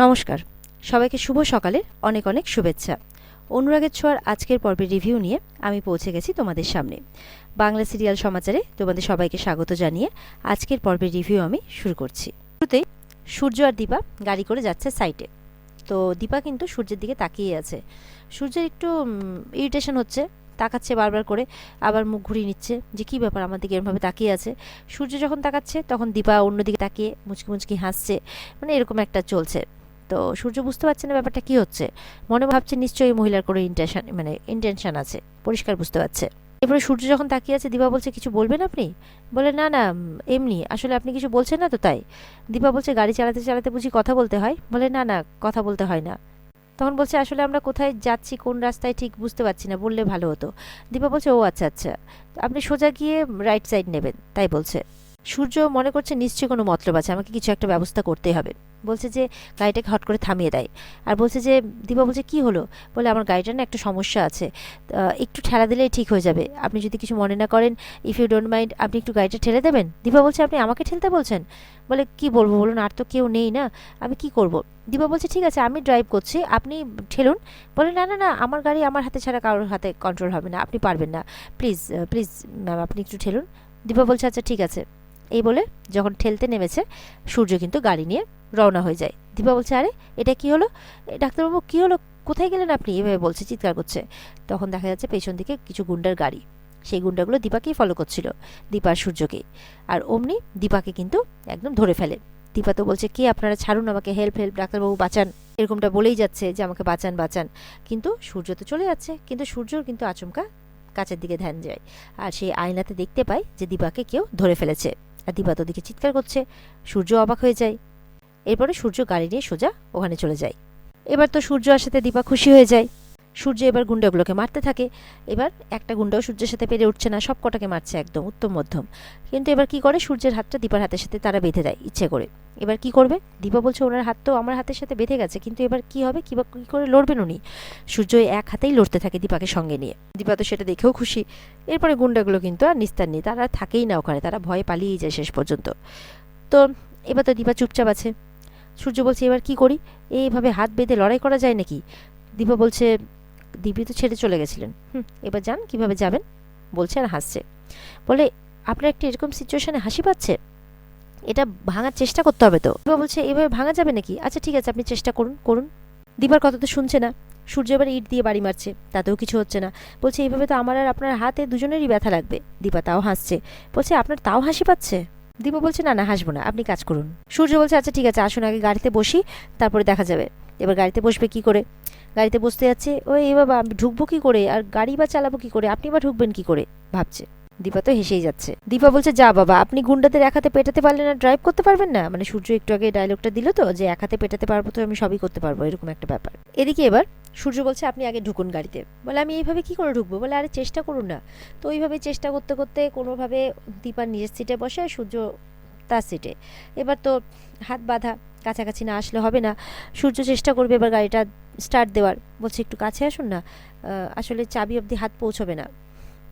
নমস্কার, সবাইকে শুভ সকালের অনেক অনেক শুভেচ্ছা। অনুরাগের ছোঁয়ার আজকের পর্বের রিভিউ নিয়ে আমি পৌঁছে গেছি তোমাদের সামনে। বাংলা সিরিয়াল সমাচারে তোমাদের সবাইকে স্বাগত জানিয়ে আজকের পর্বের রিভিউ আমি শুরু করছি। শুরুতেই সূর্য আর দীপা গাড়ি করে যাচ্ছে সাইটে। তো দীপা কিন্তু সূর্যের দিকে তাকিয়ে আছে। সূর্যের একটু ইরিটেশন হচ্ছে, তাকাচ্ছে বারবার করে, আবার মুখ ঘুরিয়ে নিচ্ছে যে কী ব্যাপার আমার দিকে এরমভাবে তাকিয়ে আছে। সূর্য যখন তাকাচ্ছে তখন দীপা অন্যদিকে তাকিয়ে মুচকি মুচকি হাসছে, মানে এরকম একটা চলছে। তো সূর্য বুঝতে পারছে না ব্যাপারটা কী হচ্ছে, মনে ভাবছে নিশ্চয়ই মহিলার কোনো ইন্টেনশন আছে, পরিষ্কার বুঝতে পারছে। এরপরে সূর্য যখন তাকিয়ে আছে, দীপা বলছে কিছু বলবেন আপনি? বলে না না, এমনি, আসলে আপনি কিছু বলছেন না তো তাই। দীপা বলছে গাড়ি চালাতে চালাতে বুঝি কথা বলতে হয়? বলে না না, কথা বলতে হয় না। তখন বলছে আসলে আমরা কোথায় যাচ্ছি, কোন রাস্তায় ঠিক বুঝতে পারছি না, বললে ভালো হতো। দীপা বলছে ও আচ্ছা আচ্ছা, আপনি সোজা গিয়ে রাইট সাইড নেবেন, তাই বলছে। সূর্য মনে করছে নিশ্চয়ই কোনো মতলব আছে, আমাকে কিছু একটা ব্যবস্থা করতেই হবে। বলছে যে গাড়িটাকে হট করে থামিয়ে দেয়। আর বলছে যে, দীপা বলছে কি হলো? বলে আমার গাড়িটার না একটা সমস্যা আছে, একটু ঠেলা দিলেই ঠিক হয়ে যাবে, আপনি যদি কিছু মনে না করেন, ইফ ইউ ডোন্ট মাইন্ড, আপনি একটু গাড়িটা ঠেলে দেবেন। দীপা বলছে আপনি আমাকে ঠেলতে বলছেন? বলে কি বলবো বলুন, আর তো কেউ নেই না, আমি কি করব। দীপা বলছে ঠিক আছে আমি ড্রাইভ করছি, আপনি ঠেলুন। বলে না না না, আমার গাড়ি আমার হাতে ছাড়া কারোর হাতে কন্ট্রোল হবে না, আপনি পারবেন না, প্লিজ প্লিজ ম্যাম আপনি একটু ঠেলুন। দীপা বলছে আচ্ছা ঠিক আছে। এই বলে যখন ঠেলতে নেমেছে, সূর্য কিন্তু গাড়ি নিয়ে রওনা হয়ে যায়। দীপা বলছে আরে এটা কি হলো, ডাক্তারবাবু কি হলো, কোথায় গেলেন আপনি, এভাবে বলছে, চিৎকার করছে। তখন দেখা যাচ্ছে পেছন দিকে কিছু গুন্ডার গাড়ি, সেই গুন্ডাগুলো দীপাকেই ফলো করছিল, দীপা আর সূর্যকে। আর অমনি দীপাকে কিন্তু একদম ধরে ফেলে। দীপা তো বলছে কে আপনারা, ছাড়ুন আমাকে, হেল্প হেল্প, ডাক্তারবাবু বাঁচান, এরকমটা বলেই যাচ্ছে যে আমাকে বাঁচান বাঁচান। কিন্তু সূর্য তো চলে যাচ্ছে, কিন্তু সূর্যর কিন্তু আচমকা কাছের দিকে ধ্যান যায়, আর সেই আয়নাতে দেখতে পায় যে দীপাকে কেউ ধরে ফেলেছে। আর দীপা তো দিকে চিৎকার করছে, সূর্য অবাক হয়ে যায়। এরপরে সূর্য গাড়ি নিয়ে সোজা ওখানে চলে যায়। এবার তো সূর্য আসাতে দীপা খুশি হয়ে যায়। সূর্য এবার গুন্ডাগুলোকে মারতে থাকে। এবার একটা গুন্ডাও সূর্যের সাথে পেরে উঠছে না, সব কটাকে মারছে একদম উত্তম মধ্যম। কিন্তু এবার কি করে, সূর্যের হাতটা দীপার হাতের সাথে তারা বেঁধে দেয় ইচ্ছে করে। এবার কি করবে, দীপা বলছে ওনার হাত তো আমার হাতের সাথে বেঁধে গেছে, কিন্তু এবার কি হবে, কি করে লড়বেন উনি। সূর্য এক হাতেই লড়তে থাকে দীপাকে সঙ্গে নিয়ে। দীপা তো সেটা দেখেও খুশি। এরপরে গুন্ডাগুলো কিন্তু আর নিস্তার নেই, তারা থাকেই না ওখানে, তারা ভয়ে পালিয়েই যায় শেষ পর্যন্ত। তো এবার তো দীপা চুপচাপ আছে। সূর্য বলছে এবার কি করি, এইভাবে হাত বেঁধে লড়াই করা যায় নাকি? দীপা বলছে দিব্যি তো ছেড়ে চলে গেছিলেন, এবার যান, কিভাবে যাবেন, বলছে আর হাসছে। বলে আপনার একটা এরকম সিচুয়েশনে হাসি পাচ্ছে, এটা ভাঙার চেষ্টা করতে হবে তো। দীপা বলছে এভাবে ভাঙা যাবে নাকি, আচ্ছা ঠিক আছে আপনি চেষ্টা করুন করুন। দীপার কথা তো শুনছে না। সূর্য এবার ইট দিয়ে বাড়ি মারছে, তাতেও কিছু হচ্ছে না। বলছে এইভাবে তো আমার আর আপনার হাতে দুজনেরই ব্যথা লাগবে। দীপা তাও হাসছে, বলছে আপনার তাও হাসি পাচ্ছে? দীপা বলছে না না, হাসবো না, আপনি কাজ করুন। সূর্য বলছে আচ্ছা ঠিক আছে, আসুন আগে গাড়িতে বসি, তারপরে দেখা যাবে। এবার গাড়িতে বসবে কি করে, গাড়িতে বসতে যাচ্ছে, ওই এ বাবা আমি ঢুকবো কি করে, আর গাড়ি বা চালাবো কি করে, আপনি বা ঢুকবেন কি করে ভাবছে। দীপা তো হেসেই যাচ্ছে। দীপা বলছে যা বাবা, আপনি গুন্ডাদের এক হাতে পেটাতে পারলেন না, ড্রাইভ করতে পারবেন না? মানে সূর্য একটু আগে ডায়লগটা দিল তো, যে এক হাতে পেটাতে পারবো তো আমি সবই করতে পারবো, এরকম একটা ব্যাপার। এদিকে এবার সূর্য বলছে আপনি আগে ঢুকুন গাড়িতে। বলে আমি এইভাবে কি করে ঢুকবো? বলে আরে চেষ্টা করুন না। তো ওইভাবে চেষ্টা করতে করতে কোনোভাবে দীপার নিজের সিটে বসে, সূর্য তার সিটে। এবার তো হাত বাঁধা, কাছাকাছি না আসলে হবে না। সূর্য চেষ্টা করবে এবার গাড়িটা স্টার্ট দেওয়ার, বলছে একটু কাছে আসুন না, আসলে চাবি অবধি হাত পৌঁছবে না।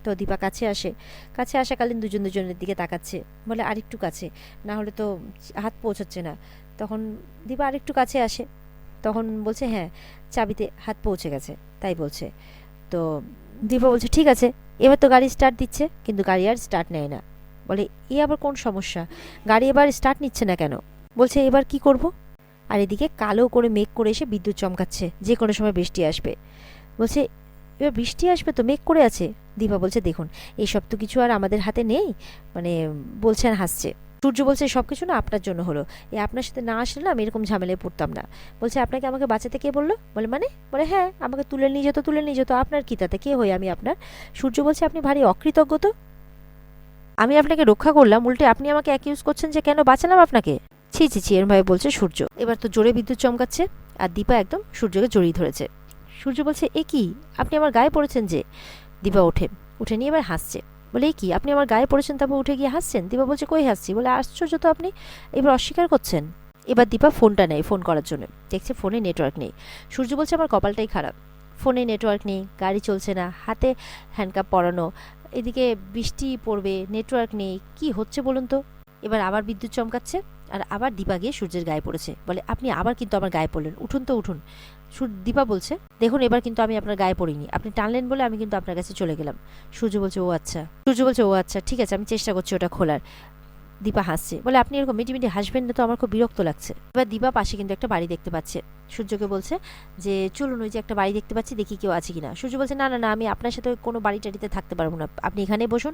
তো দীপা কাছে আসে, কাছে আসাকালীন দুজন দুজনের দিকে তাকাচ্ছে, বলে আরেকটু কাছে, না হলে তো হাত পৌঁছচ্ছে না। তখন দীপা আরেকটু কাছে আসে, তখন বলছে হ্যাঁ চাবিতে হাত পৌঁছে গেছে, তাই বলছে। তো দীপা বলছে ঠিক আছে। এবার তো গাড়ি স্টার্ট দিচ্ছে, কিন্তু গাড়ি আর স্টার্ট নেয় না। বলে এ আবার কোন সমস্যা, গাড়ি এবার স্টার্ট নিচ্ছে না কেন? বলছে এবার কি করব। আর এদিকে কালো করে মেঘ করে এসে বিদ্যুৎ চমকাচ্ছে, যে কোনো সময় বৃষ্টি আসবে। বলছে এবার বৃষ্টি আসবে তো, মেঘ করে আছে। দীপা বলছে দেখুন এইসব তো কিছু আর আমাদের হাতে নেই, মানে বলছে আর হাসছে। সূর্য বলছে সব কিছু না আপনার জন্য হলো, আপনার সাথে না আসলে না আমি এরকম ঝামেলায় পড়তাম না। বলছে আপনাকে আমাকে বাঁচাতে কে বললো? বলে মানে? বলে হ্যাঁ আমাকে তুলে নিয়ে যেত, তুলে নিয়ে যেত, আপনার কি তাতে, কে হই আমি আপনার? সূর্য বলছে আপনি ভারী অকৃতজ্ঞ তো, আমি আপনাকে রক্ষা করলাম, উল্টে আপনি আমাকে অ্যাকিউজ করছেন যে কেন বাঁচালাম আপনাকে। ছি ছি ছি, এরমভাবে বলছে সূর্য। এবার তো জোরে বিদ্যুৎ চমকাচ্ছে, আর দীপা একদম সূর্যকে জড়িয়ে ধরেছে। সূর্য বলছে এ কি, আপনি আমার গায়ে পড়েছেন যে। দীপা উঠে নিয়ে এবার হাসছে। বলে এই কি, আপনি আমার গায়ে পড়েছেন তারপর উঠে গিয়ে হাসছেন? দীপা বলছে কই হাসছি। বলে আশ্চর্য তো আপনি, এবার অস্বীকার করছেন। এবার দীপা ফোনটা নেয় ফোন করার জন্য, দেখছে ফোনে নেটওয়ার্ক নেই। সূর্য বলছে আমার কপালটাই খারাপ, ফোনে নেটওয়ার্ক নেই, গাড়ি চলছে না, হাতে হ্যান্ডকাপ পরানো, এদিকে বৃষ্টি পড়বে, নেটওয়ার্ক নেই, কি হচ্ছে বলুন তো। এবার আবার বিদ্যুৎ চমকাচ্ছে, আর আবার দীপা গিয়ে সূর্যের গায়ে পড়েছে, বলে আপনি আবার কিন্তু আমার গায়ে পড়লেন, উঠুন তো উঠুন। দীপা বলছে দেখুন এবার কিন্তু আমি আপনার গায়ে পড়িনি, আপনি টানলেন বলে আমি কিন্তু আপনার কাছে চলে গেলাম। সূর্য বলছে ও আচ্ছা ঠিক আছে, আমি চেষ্টা করছি ওটা খোলার। দীপা হাসছে, বলে আপনি এরকম মিটিমিটি হাসবেন না তো, আমার খুব বিরক্ত লাগছে। এবার দীপা পাশে কিন্তু একটা বাড়ি দেখতে পাচ্ছে, সূর্যকে বলছে যে চলুন ওই যে একটা বাড়ি দেখতে পাচ্ছি, দেখি কেউ আছে কিনা। সূর্য বলছে না না না, আমি আপনার সাথে কোনো বাড়ি টাড়িতে থাকতে পারবো না, আপনি এখানে বসুন,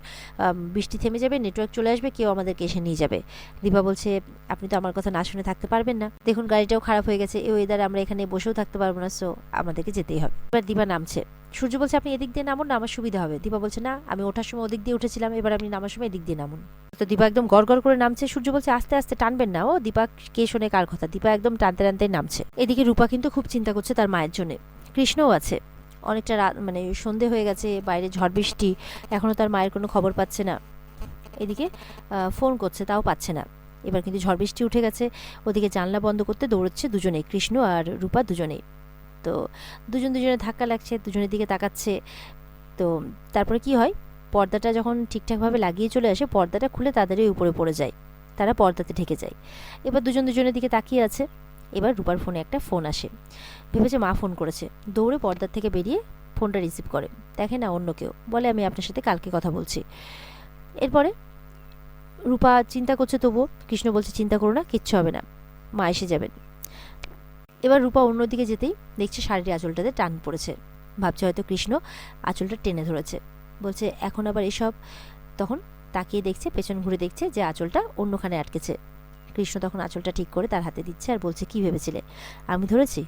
বৃষ্টি থেমে যাবে, নেটওয়ার্ক চলে আসবে, কেউ আমাদেরকে এসে নিয়ে যাবে। দীপা বলছে আপনি তো আমার কথা না শুনে থাকতে পারবেন না, দেখুন গাড়িটাও খারাপ হয়ে গেছে, এই ওয়েদারে আমরা এখানে বসেও থাকতে পারবো না, সো আমাদেরকে যেতেই হবে। এবার দীপা নামছে, সূর্য বলছে আপনি এদিক দিয়ে নামুন না, আমার সুবিধা হবে। দীপা বলছে না, আমি ওঠার সময় ওদিক দিয়ে উঠেছিলাম, এবার আপনি নামার সময় এদিক দিয়ে নামুন। তো দীপা একদম গড় করে নামছে, সূর্য বলছে আস্তে আস্তে টানবেন না। ও দীপা কে শোনে কার কথা, দীপা একদম টানতে টানতে নামছে। এদিকে রূপা কিন্তু খুব চিন্তা করছে তার মায়ের জন্য। কৃষ্ণও আছে, অনেকটা রাত মানে সন্ধে হয়ে গেছে, বাইরে ঝড় বৃষ্টি, এখনও তার মায়ের কোনো খবর পাচ্ছে না। এদিকে ফোন করছে তাও পাচ্ছে না। এবার কিন্তু ঝড় বৃষ্টি উঠে গেছে, ওদিকে জানলা বন্ধ করতে দৌড়চ্ছে দুজনেই, কৃষ্ণ আর রূপা দুজনেই। তো দুজনে ধাক্কা লাগছে, দুজনের দিকে তাকাচ্ছে। তো তারপরে কি হয়, পর্দাটা যখন ঠিকঠাকভাবে লাগিয়ে চলে আসে, পর্দাটা খুলে তাদেরই উপরে পড়ে যায়, তারা পর্দাতে ঢেকে যায়। এবার দুজনের দিকে তাকিয়ে আছে। এবার রূপার ফোনে একটা ফোন আসে, ভেবেছে মা ফোন করেছে, দৌড়ে পর্দার থেকে বেরিয়ে ফোনটা রিসিভ করে, দেখে না অন্য কেউ, বলে আমি আপনার সাথে কালকে কথা বলছি। এরপরে রূপা চিন্তা করছে, তবুও কৃষ্ণ বলছে চিন্তা করো না, কিচ্ছু হবে না, মা এসে যাবেন। এবার রূপা অন্যদিকে যেতেই দেখছে শাড়ির আঁচলটাতে টান পড়েছে, ভাবছে হয়তো কৃষ্ণ আঁচলটা টেনে ধরেছে, বলছে এখন আবার এসব। তখন তাকিয়ে দেখছে, পেছন ঘুরে দেখছে যে আঁচলটা অন্যখানে আটকেছে। কৃষ্ণ তখন আঁচলটা ঠিক করে তার হাতে দিচ্ছে আর বলছে কি ভেবেছিলে আমি ধরেছি।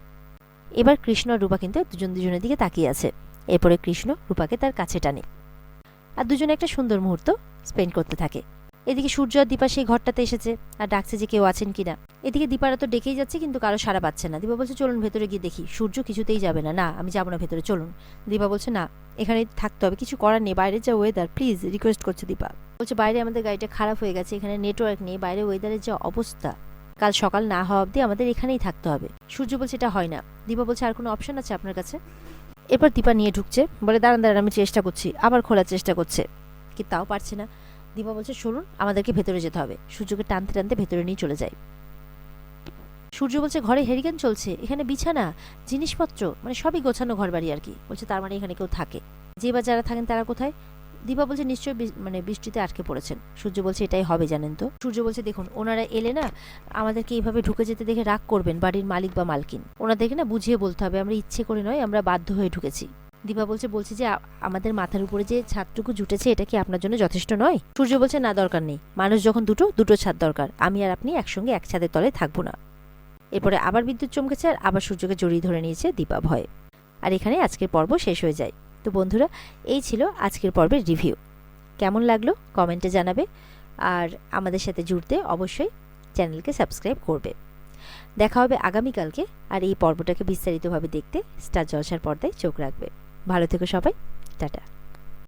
এবার কৃষ্ণ আর রূপা কিন্তু দুজনের দিকে তাকিয়ে আছে। এরপরে কৃষ্ণ রূপাকে তার কাছে টানে আর দুজনে একটা সুন্দর মুহূর্ত স্পেন্ড করতে থাকে। এদিকে সূর্য আর দীপা সেই ঘরটাতে এসেছে আর ডাকছে যে কেউ আছেন কিনা। এদিকে দীপারা তো ডেকেই যাচ্ছে কিন্তু কারো সাড়া পাচ্ছে না। দীপা বলছে চলুন ভেতরে গিয়ে দেখি। সূর্য কিছুতেই যাবে না, না আমি যাবো না ভেতরে, চলুন। দীপা বলছে না, এখানে থাকতে হবে, কিছু করার নেই, বাইরের যা ওয়েদার, প্লিজ রিকোয়েস্ট করছে দীপা। বলছে বাইরে আমাদের গাড়িটা খারাপ হয়ে গেছে, এখানে নেটওয়ার্ক নেই, বাইরে ওয়েদারের যা অবস্থা, কাল সকাল না হওয়া অবধি আমাদের এখানেই থাকতে হবে। সূর্য বলছে এটা হয় না। দীপা বলছে আর কোনো অপশন আছে আপনার কাছে? এরপর দীপা নিয়ে ঢুকছে, বলে দাঁড়ান আমি চেষ্টা করছি, আবার খোলার চেষ্টা করছে, কি তাও পারছে না। দীপা বলছে শুনুন আমাদেরকে ভেতরে যেতে হবে। সূর্যকে টানতে টানতে ভেতরে নিয়ে চলে যায়। সূর্য বলছে ঘরে হেরিকেন চলছে, এখানে বিছানা জিনিসপত্র মানে সবই গোছানো ঘর বাড়ি আর কি। বলছে তার মানে এখানে কেউ থাকে, যে বা যারা থাকেন তারা কোথায়? দীপা বলছে নিশ্চয়ই মানে বৃষ্টিতে আটকে পড়েছেন। সূর্য বলছে এটাই হবে জানেন তো। সূর্য বলছে দেখুন ওনারা এলে না আমাদেরকে এইভাবে ঢুকে যেতে দেখে রাগ করবেন বাড়ির মালিক বা মালকিন, ওনাদেরকে না বুঝিয়ে বলতে হবে আমরা ইচ্ছে করে নয়, আমরা বাধ্য হয়ে ঢুকেছি। দীপা বলছে যে আমাদের মাথার উপরে যে ছাদটুকু জুটেছে এটা কি আপনার জন্য যথেষ্ট নয়? সূর্য বলছে না দরকার নেই, মানুষ যখন দুটো ছাদ দরকার, আমি আর আপনি একসঙ্গে এক ছাদের তলে থাকবো না। এরপরে আবার বিদ্যুৎ চমকেছে আর আবার সূর্যকে জড়িয়ে ধরে নিয়েছে দীপা ভয়ে। আর এখানে আজকের পর্ব শেষ হয়ে যায়। তো বন্ধুরা এই ছিল আজকের পর্বের রিভিউ। কেমন লাগলো কমেন্টে জানাবে আর আমাদের সাথে জুড়তে অবশ্যই চ্যানেলকে সাবস্ক্রাইব করবে। দেখা হবে আগামীকালকে। আর এই পর্বটাকে বিস্তারিতভাবে দেখতে স্টার জলসার পর্দায় চোখ রাখবে। ভালো থেকো সবাই, টাটা।